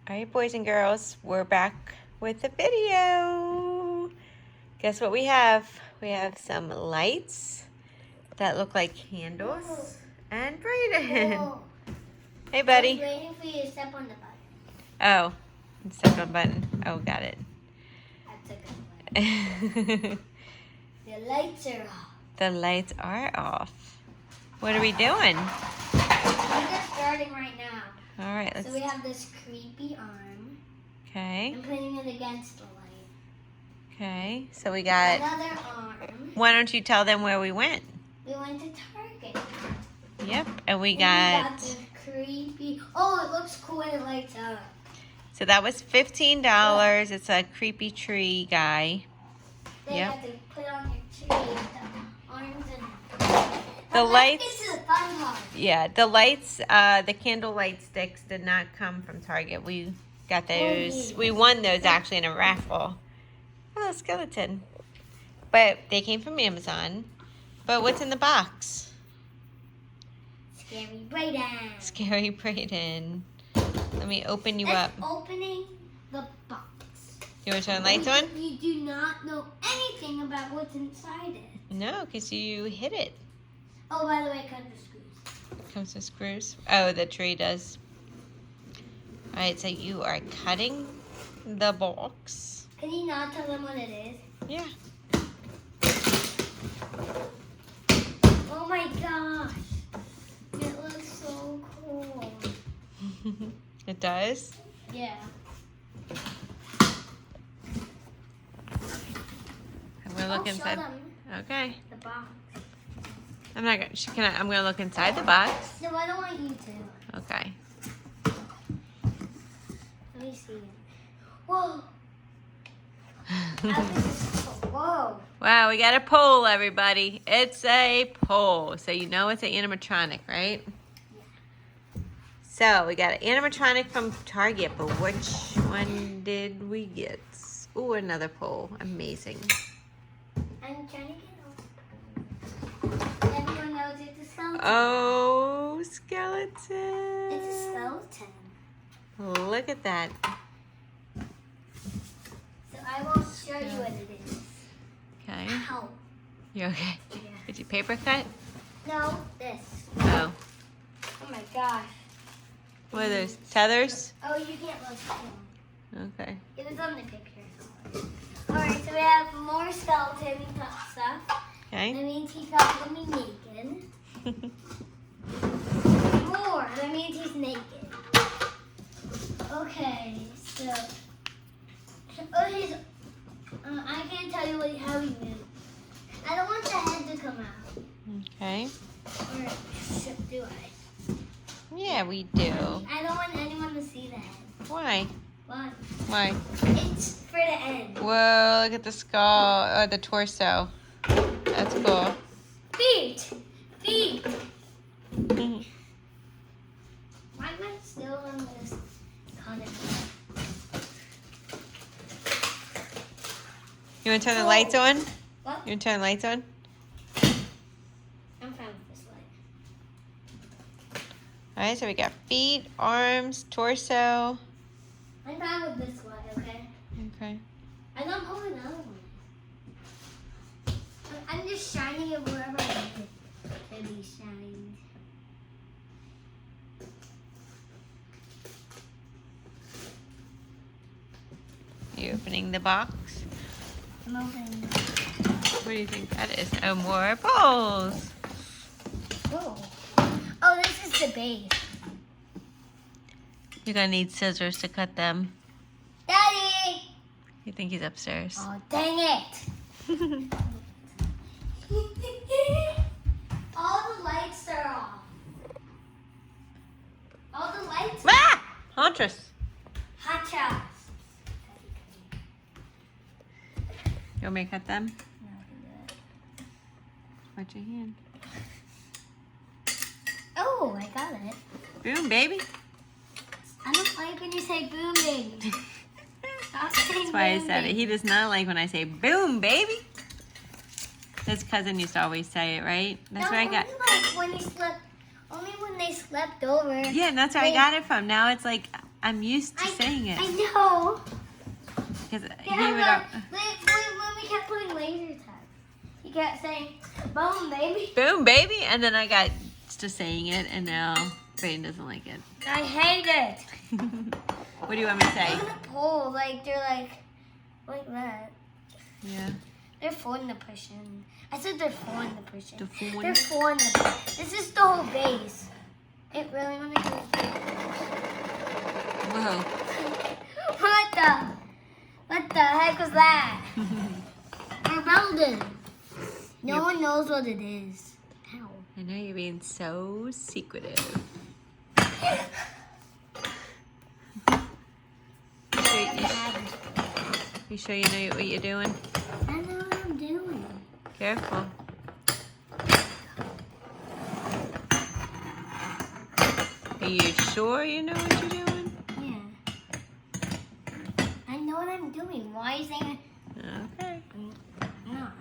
All right, boys and girls, we're back with the video. Guess what we have? We have some lights that look like candles and Brayden. Whoa. Hey, buddy. I was waiting for you to step on the button. Oh, step on the button. Oh, got it. That's a good one. The lights are off. The lights are off. What are we doing? We're just starting right now. All right, let's. So we have this creepy arm. Okay. I'm putting it against the light. Okay. So we got. Another arm. Why don't you tell them where we went? We went to Target. Yep, and we And got. the creepy. Oh, it looks cool when it lights up. So that was $15. It's a creepy tree guy. Then Yep. you have to put on your tree with the arms and. The lights. This is a fun part. Yeah, the lights, the candle light sticks did not come from Target. We got those. We won those actually in a raffle. Oh, skeleton. But they came from Amazon. But what's in the box? Scary Brayden. Scary Brayden. Let me open you up. Opening the box. You want to turn the lights on? You do not know anything about what's inside it. No, because you hit it. Oh, by the way, it comes with screws. Comes with screws. Oh, the tree does. All right, so you are cutting the box. Can you not tell them what it is? Yeah. Oh my gosh. It looks so cool. It does? Yeah. I'm gonna look I'll inside. show them Okay. the box. I'm not gonna. I'm gonna look inside the box. No, I don't want you to. Okay. Let me see it. Whoa. Whoa. Wow, we got a pole, everybody. It's a pole, so you know it's an animatronic, right? Yeah. So we got an animatronic from Target, but which one did we get? Ooh, another pole. Amazing. I'm trying to get off. Everyone knows it's a skeleton. Oh, skeleton. It's a skeleton. Look at that. So I will show you what it is. Okay. Ow. You okay? Yeah. Did you paper cut? No, this. Oh. Oh my gosh. What are those? Tethers? Oh, you can't look at them. Okay. It was on the picture. Alright, so we have more skeleton stuff. Okay. That means he's not going to be naked. More. That means he's naked. Okay, so. Oh, he's. I can't tell you how he moves. I don't want the head to come out. Okay. Or do I? Yeah, we do. I don't want anyone to see the head. Why? Why? Why? It's for the end. Whoa, look at the skull, or the torso. That's cool. Feet! Feet! Why am I still on this conic? You want to turn the lights on? You What? want to turn the lights on? I'm fine with this light. All right, so we got feet, arms, torso. I'm fine with this light, okay? Okay. I don't know another one. I'm just shining it wherever I want it to be shined. You opening the box? I'm opening. What do you think that is? Oh, more poles. Oh. Oh, this is the base. You're gonna need scissors to cut them. Daddy! You think he's upstairs? Oh, dang it! All the lights are off. All the lights. Ah! Huntress. Hot shots. You want me to cut them? Watch your hand. Oh, I got it. Boom, baby. I don't like when you say boom, baby. Stop saying That's why I boom, said it. baby. He does not like when I say boom, baby. His cousin used to always say it, right? That's No, where I got. only like when he slept. Only when they slept over. Yeah, and that's where I got it from. Now it's like I'm used to saying it. I know. Because Yeah, when we kept putting laser tag, he kept saying, "Boom, baby." Boom, baby. And then I got to saying it, and now Brayden doesn't like it. I hate it. What do you want me to say? I'm gonna pull they're like that. Yeah. They're for the pushing. I said they're for the pushing. The They're for the. This is the whole base. It really want to go. Whoa. What the heck was that? We're building. No one knows what it is. Ow. I know you're being so secretive. You sure you know what you're doing? I know what I'm doing. Careful. Are you sure you know what you're doing? Yeah. I know what I'm doing. Why is it? Okay. Not.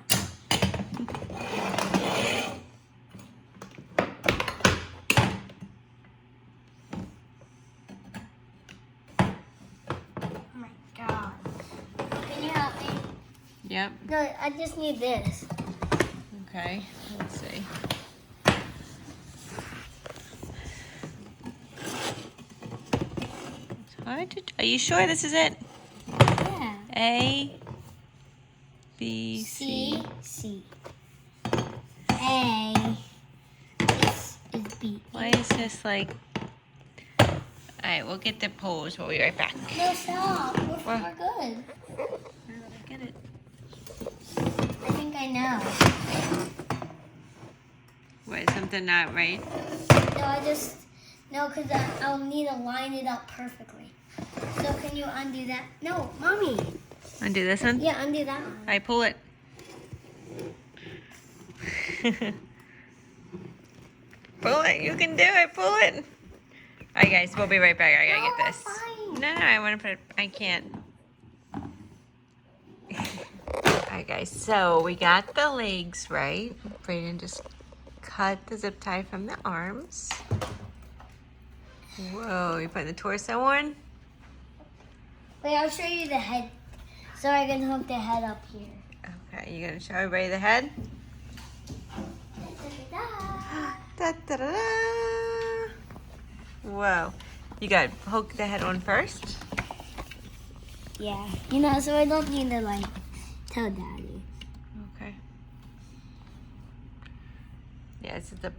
Oh my God. Can you help me? Yep. No, I just need this. Okay. Let's see. It's hard to. Are you sure this is it? Yeah. A, B, C. C. A. This is B. Why is this like? All right, we'll get the poles. We'll be right back. No, stop. We're What? good. I get it. I think I know. What, is something not right? No, because I'll need to line it up perfectly. So can you undo that? No, Mommy. Undo this one? Yeah, undo that one. All right, pull it. Pull it. You can do it. Pull it. All right, guys. We'll be right back. I gotta get this. Fine. No, I want to put it. I can't. All right, guys. So we got the legs right. Brayden just cut the zip tie from the arms. Whoa, you putting the torso on? Wait, I'll show you the head. So I can hook the head up here. Okay, you gonna show everybody the head? Da, da, da, da. Whoa. You gotta hook the head on first? Yeah. So I don't need to tell Daddy. Okay. Yeah, it's the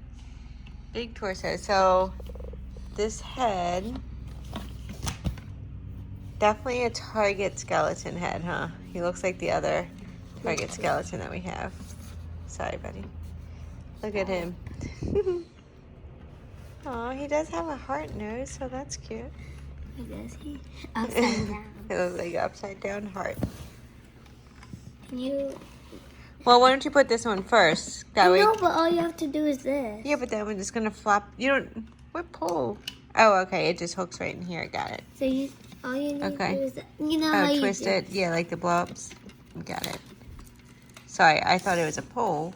big torso. So this head, definitely a Target skeleton head, huh? He looks like the other Target skeleton that we have. Sorry, buddy. Look at him. Oh, he does have a heart nose, so that's cute. Does he? Upside down. It looks like an upside down heart. Can you? Well, why don't you put this one first? That way. No, but all you have to do is this. Yeah, but that one is gonna flop. You don't. What pull? Oh, okay. It just hooks right in here. Got it. So all you need Okay. to do is that. How Oh, you twist do it. Yeah, like the blow-ups. Got it. Sorry, I thought it was a pole.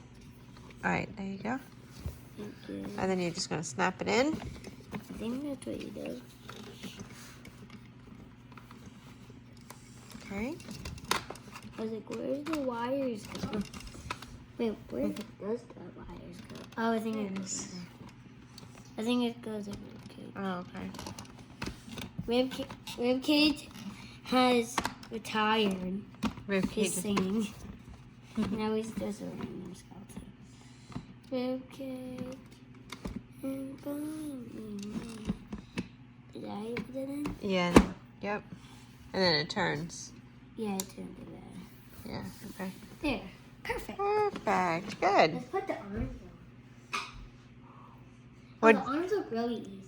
All right, there you go. Thank you. And then you're just gonna snap it in. I think that's what you do. Okay. I was like, where's the wires go? Wait, where does the wires go? Oh, I think it goes there. I think it goes in ribcage. Oh, okay. Ribcage has retired Rib his cage. singing. Now he's just a random skeleton. Ribcage. Is that how you put it in? Yeah. Yep. And then it turns. Yeah, it turned to that. Yeah. Okay. There. Perfect. Perfect. Good. Let's put the arms on. What? The arms look really easy.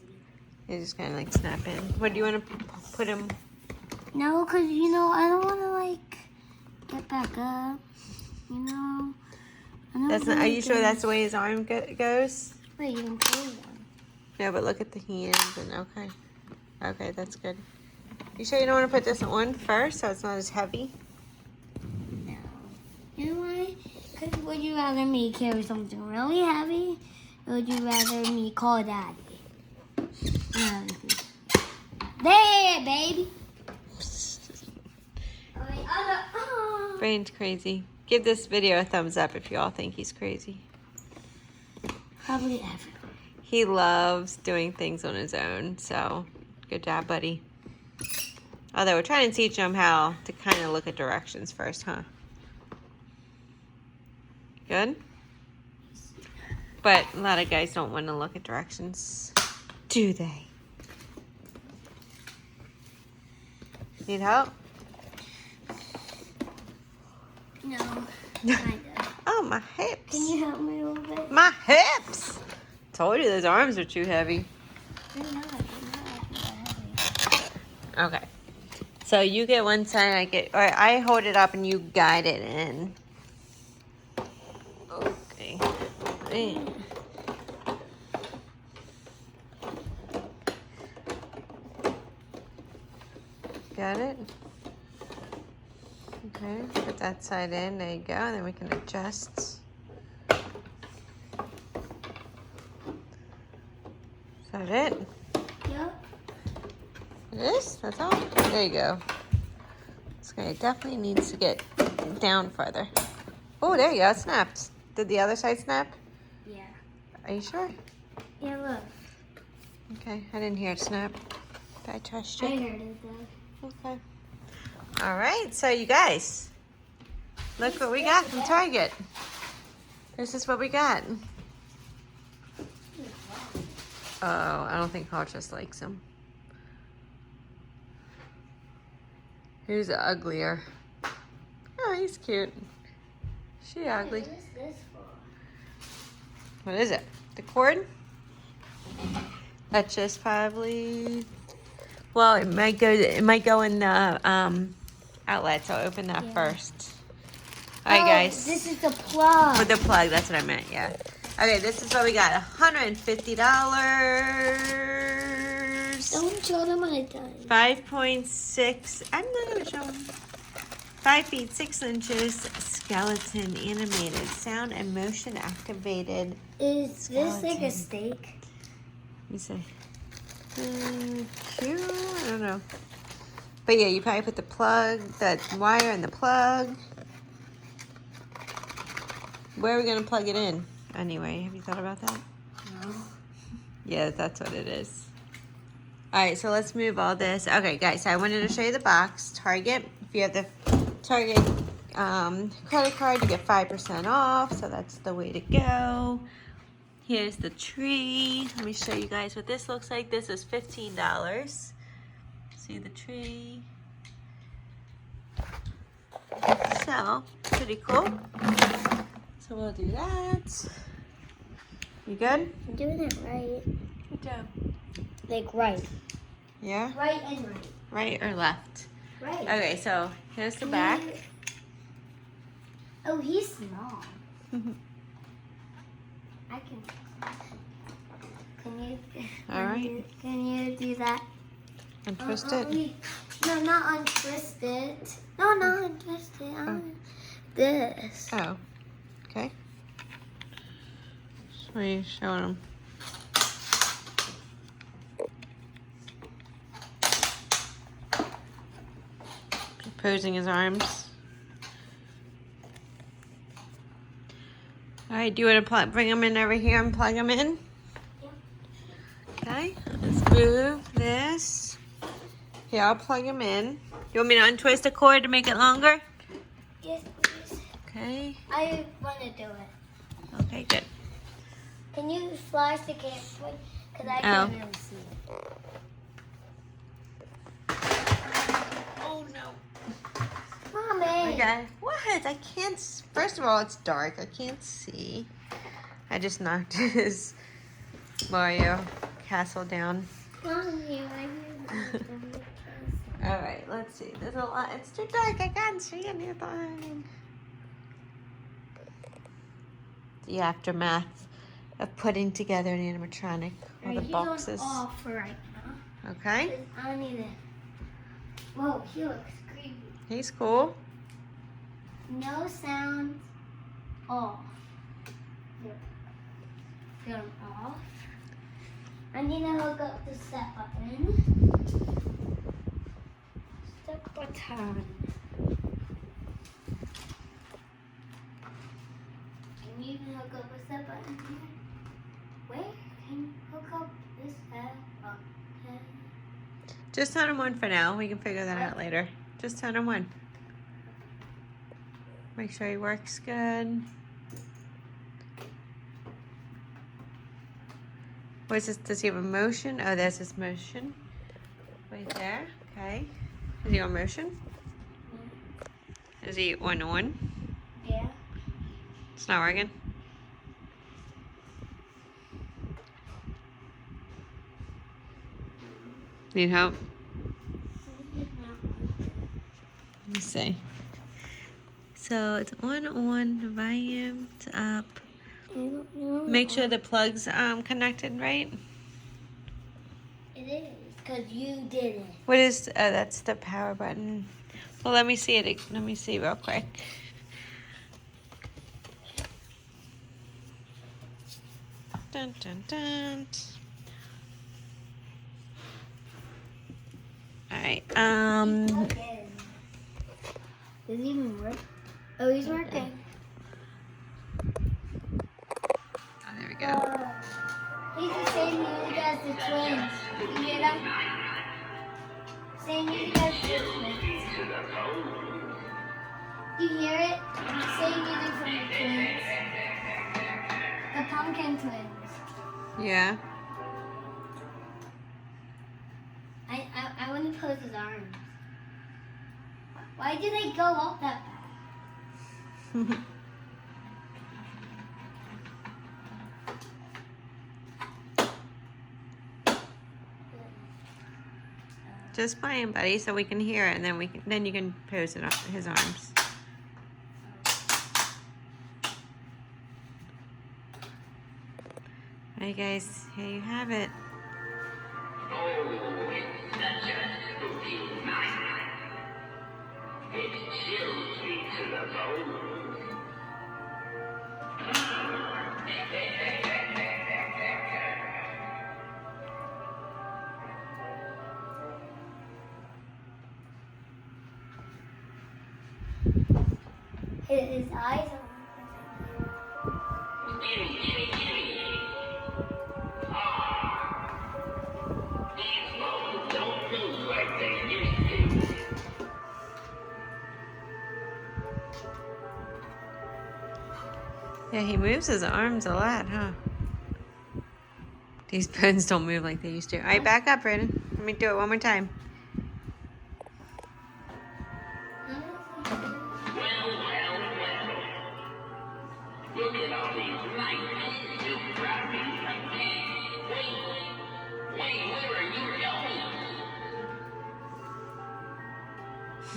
You just kind of like snap in. What do you want to put him? No, because, I don't want to, get back up. I don't That's not. Are wanna you sure get- that's the way his arm goes? Wait, you can pull one. No, but look at the hands and okay. Okay, that's good. You sure you don't want to put this on first so it's not as heavy? No. You know why? Because would you rather me carry something really heavy, or would you rather me call Daddy? No. There! it, baby. Brain's crazy. Give this video a thumbs up if you all think he's crazy. Probably everyone. He loves doing things on his own, so good job, buddy. Although we're trying to teach him how to kind of look at directions first, huh? Good? But a lot of guys don't want to look at directions, do they? Need help? No, kinda. Oh, my hips. Can you help me a little bit? My hips! Told you those arms are too heavy. They're not heavy. Okay. So you get one side, I hold it up and you guide it in. Okay. Got it? Okay, put that side in, there you go, and then we can adjust. Is that it? Yep. It is? That's all? There you go. This guy definitely needs to get down further. Oh, there you go, it snapped. Did the other side snap? Yeah. Are you sure? Yeah, look. Okay, I didn't hear it snap. Did I trust you? I heard it though. Okay. All right, so you guys, look what we got from Target. This is what we got. Oh, I don't think Paul just likes him. Who's uglier? Oh, he's cute. She ugly. What is this for? What is it? The cord? That's just probably. Well, it might go in the outlet. So open that first. All right, guys. This is the plug. With the plug, that's what I meant. Yeah. Okay, this is what we got. $150. Don't show them what I done. 5.6. I'm not gonna show them. 5 feet 6 inches. Skeleton animated, sound and motion activated. Is this like skeleton. a steak? Let me see. Cute. I don't know. But yeah, you probably put the plug, that wire in the plug. Where are we gonna plug it in? Anyway, have you thought about that? No. Yeah, that's what it is. All right, so let's move all this. Okay, guys, so I wanted to show you the box. Target. If you have the Target credit card, you get 5% off. So that's the way to go. Here's the tree. Let me show you guys what this looks like. This is $15. See the tree? So, pretty cool. So we'll do that. You good? I'm doing it right. Good job. Like right. Yeah? Right and right. Right or left? Right. Okay, so here's the back. Oh, he's small. I can. Can you? All right. Can you do that? Untwist it. No, not untwist it. No, not untwist it. This. Oh, okay. What are you showing them? Posing his arms. All right, do you want to bring them in over here and plug them in? Yeah. Okay, let's move this. Here, I'll plug them in. You want me to untwist the cord to make it longer? Yes, please. Okay. I want to do it. Okay, good. Can you flash the camera? Because I can't really see it. Oh no. Mommy. Okay. What? I can't. First of all, it's dark. I can't see. I just knocked his Mario castle down. Mommy, All right, let's see. There's a lot. It's too dark. I can't see anything. The aftermath of putting together an animatronic. All the boxes. He's on off right now. Okay. I need it. Whoa, he looks creepy. He's cool. No sound off. Film off. I need to hook up the set button. turn. Can you even hook up with that button here? Where can you hook up this button? Just turn them on for now. We can figure that out later. Just turn them on. Make sure he works good. What is this? Does he have a motion? Oh, there's his motion. Right there. Okay. Is he on motion? Is he on? Yeah. It's not working. Need help? Let me see. So it's on, volume's up. Make sure the plug's connected, right? It is, because you did it. What is, oh, that's the power button. Well, let me see it, let me see real quick. Dun, dun, dun. All right, Does it even work? Oh, he's working. Oh, there we go. He's the same music as the twins. You hear that? Same music as the twins. You hear it? Same music from the twins. The pumpkin twins. Yeah. I want to pose his arms. Why did they go up that fast? Just play him, buddy, so we can hear it, and then you can pose it on his arms. All right, guys, here you have it. Oh, it's such a spooky night. It chills me to the bone. His eyes are. These bones don't move like they used to. Yeah, he moves his arms a lot, huh? These bones don't move like they used to. All right, back up, Brandon. Let me do it one more time. Look at all these lights you brought me. Wait, where are you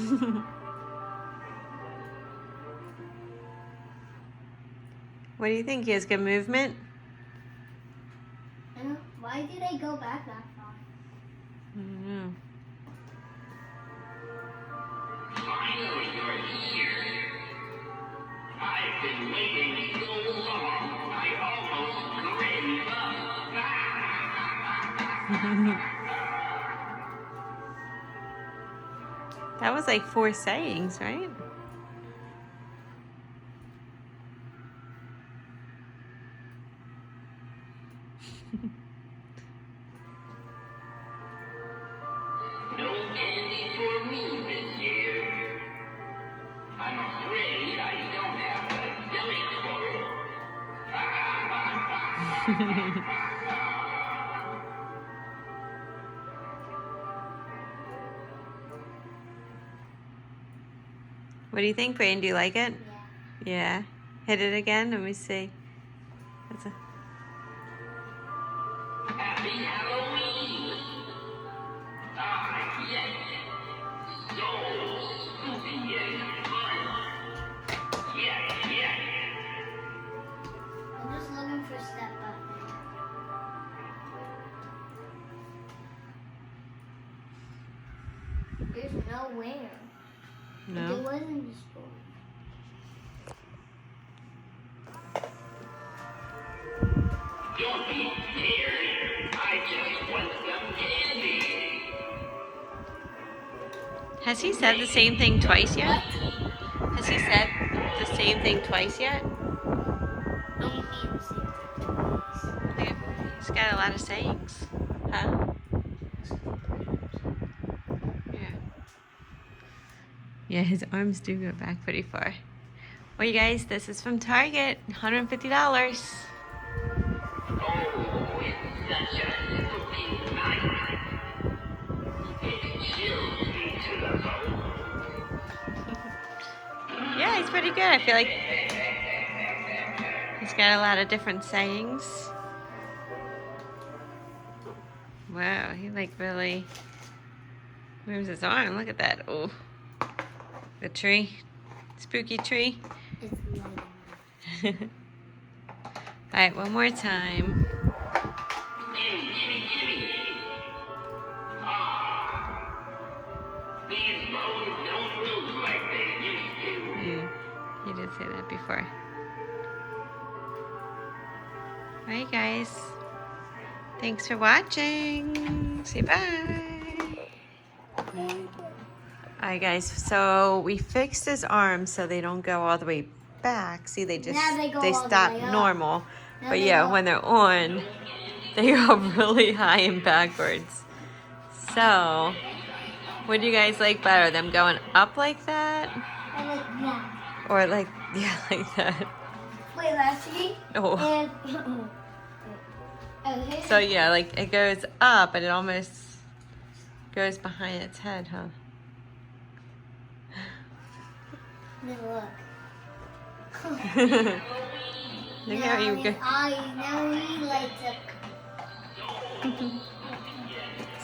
going? What do you think? He has good movement? Why did they go back that far? I don't know. Finally, you're here. I've been waiting so long, I almost gave up. That was like 4 sayings, right? No candy for me this year. I'm afraid I don't have the stomach for it. What do you think, Brayden? Do you like it? Yeah. Yeah. Hit it again. Let me see. That's a... Happy Halloween! Ah, yes. So spooky and fun. Yes. I'm just looking for step button. There's nowhere. There No. wasn't the store. Don't be scared. I just want some candy. Has he said the same thing twice yet? Has he said the same thing twice yet? Yeah, he's got a lot of sayings. Huh? Yeah. Yeah, his arms do go back pretty far. Well, you guys, this is from Target. $150. Oh, it's such a looking night. It chills me to the bone. Yeah, he's pretty good. I feel like he's got a lot of different sayings. Wow, he like really moves his arm. Look at that. Oh, the tree. Spooky tree. It's lighting. All right, one more time. These bones don't move like they used to. You did say that before. All right, guys. Thanks for watching. Say bye. Alright guys, so we fixed his arms so they don't go all the way back. See, they just Now they go all the stop way up. normal. Now But they yeah, go- when they're on, they go really high and backwards. So, what do you guys like better? Them going up like that? I like that. Or like, yeah, like that? Wait, let's see. Oh. And okay. So yeah, like it goes up and it almost goes behind its head, huh? Then look. Look how you go. Now he lights up.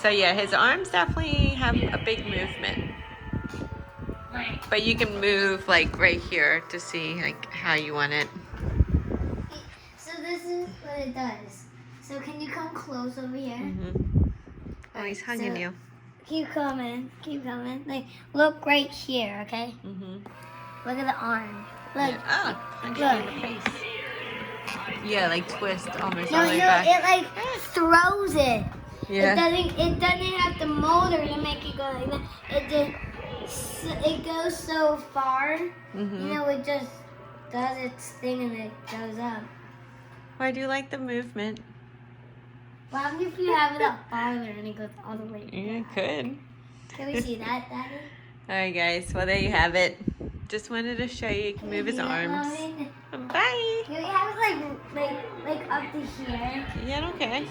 So yeah, his arms definitely have a big movement. But you can move like right here to see like how you want it. So this is what it does. So can you come close over here? Oh, he's hugging So- you. Keep coming. Keep coming. Like, look right here, okay? Look at the arm. Look. Oh, punch you in the face. Yeah, like twist almost No, all the way no, back. it like throws it. Yeah. It doesn't have the motor to make it go like that. It goes so far. You know, it just does its thing and it goes up. Why do you like the movement? What happens if you have it up farther and it goes all the way? You could. Can we see that, Daddy? Alright guys, well there you have it. Just wanted to show you can move his arms. Bye. Can we have it like up to here? Yeah, okay.